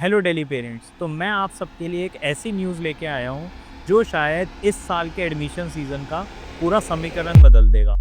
Hello Delhi parents. तो मैं आप सबके लिए एक ऐसी न्यूज़ लेके आया हूँ जो शायद इस साल के एडमिशन सीज़न का पूरा समीकरण बदल देगा।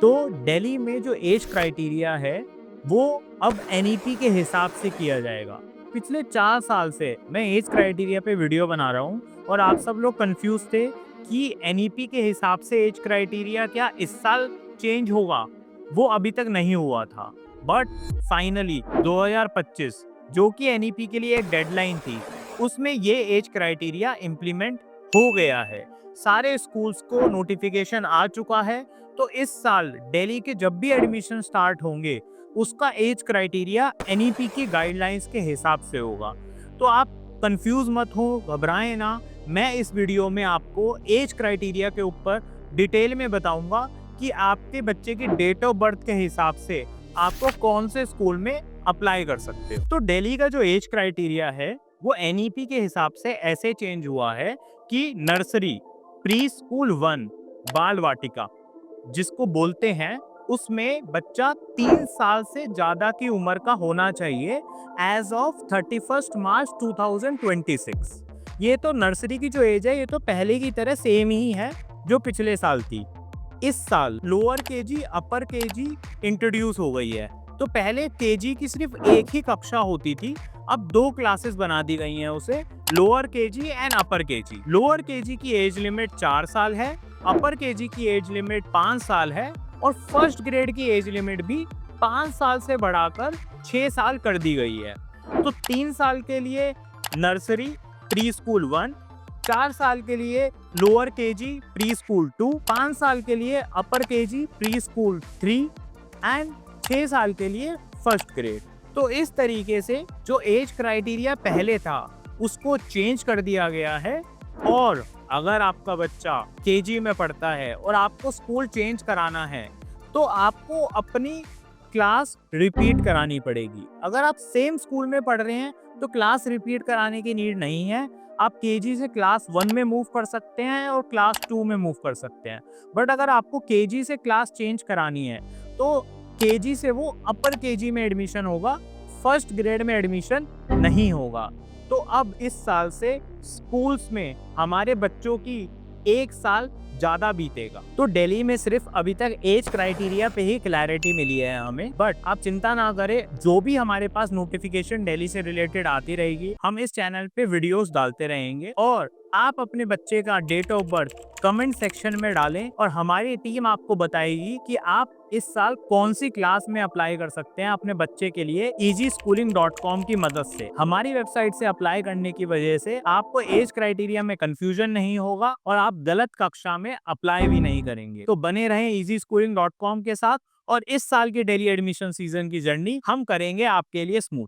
तो दिल्ली में जो एज क्राइटेरिया है वो अब एनईपी के हिसाब से किया जाएगा। पिछले 4 साल से मैं एज क्राइटेरिया पे वीडियो बना रहा हूँ और आप सब लोग कंफ्यूज थे कि एनईपी के हिसाब से एज क्राइटेरिया क्या इस साल चेंज होगा। वो अभी तक नहीं हुआ था, बट फाइनली 2025 जो कि एनईपी के लिए एक डेडलाइन थी, उसमें ये एज क्राइटेरिया इम्प्लीमेंट हो गया है। सारे स्कूल्स को नोटिफिकेशन आ चुका है। तो इस साल दिल्ली के जब भी एडमिशन स्टार्ट होंगे उसका एज क्राइटेरिया एनईपी की गाइडलाइंस के हिसाब से होगा। तो आप कंफ्यूज मत हो, घबराएं ना। मैं इस वीडियो में आपको एज क्राइटेरिया के ऊपर डिटेल में बताऊंगा कि आपके बच्चे की डेट ऑफ बर्थ के हिसाब से आपको कौन से स्कूल में अप्लाई कर सकते हो। तो दिल्ली का जो एज क्राइटेरिया है वो एनईपी के हिसाब से ऐसे चेंज हुआ है कि नर्सरी, प्री स्कूल 1, बाल वाटिका जिसको बोलते हैं, उसमें बच्चा 3 साल से ज्यादा की उम्र का होना चाहिए एज ऑफ 31 मार्च 2026। ये तो नर्सरी की जो एज है ये तो पहले की तरह सेम ही है जो पिछले साल थी। इस साल लोअर केजी, अपर केजी इंट्रोड्यूस हो गई है। तो पहले केजी की सिर्फ एक ही कक्षा होती थी, अब 2 क्लासेस बना दी गई हैं उसे, lower KG and upper KG. Lower KG की एज लिमिट 4 साल है, अपर केजी की एज लिमिट 5 साल है और फर्स्ट ग्रेड की एज लिमिट भी 5 साल से बढ़ाकर 6 साल कर दी गई है। तो 3 साल के लिए नर्सरी, प्री स्कूल 1, 4 साल के लिए लोअर केजी, प्री स्कूल 2, 5 साल के लिए अपर केजी, प्री स्कूल 3 एंड 6 साल के लिए फर्स्ट ग्रेड। तो इस तरीके से जो एज क्राइटेरिया पहले था उसको चेंज कर दिया गया है। और अगर आपका बच्चा केजी में पढ़ता है और आपको स्कूल चेंज कराना है तो आपको अपनी क्लास रिपीट करानी पड़ेगी। अगर आप सेम स्कूल में पढ़ रहे हैं तो क्लास रिपीट कराने की नीड नहीं है। आप केजी से क्लास 1 में मूव कर सकते हैं और क्लास 2 में मूव कर सकते हैं। बट अगर आपको केजी से क्लास चेंज करानी है तो केजी से वो अपर केजी में एडमिशन होगा, फर्स्ट ग्रेड में एडमिशन नहीं होगा। तो अब इस साल से स्कूल्स में हमारे बच्चों की 1 साल ज्यादा बीतेगा। तो दिल्ली में सिर्फ अभी तक एज क्राइटेरिया पे ही क्लैरिटी मिली है हमें, बट आप चिंता ना करें, जो भी हमारे पास नोटिफिकेशन दिल्ली से रिलेटेड आती रहेगी हम इस चैनल पे वीडियोस डालते रहेंगे। और आप अपने बच्चे का date of birth comment section में डालें और हमारी टीम आपको बताएगी कि आप इस साल कौन सी क्लास में अप्लाई कर सकते हैं अपने बच्चे के लिए easyschooling.com की मदद से। हमारी वेबसाइट से अप्लाई करने की वजह से आपको एज क्राइटेरिया में कंफ्यूजन नहीं होगा और आप गलत कक्षा में अप्लाई भी नहीं करेंगे। तो बने रहें easyschooling.com के साथ और इस साल की दिल्ली एडमिशन सीजन की जर्नी हम करेंगे आपके लिए स्मूथ।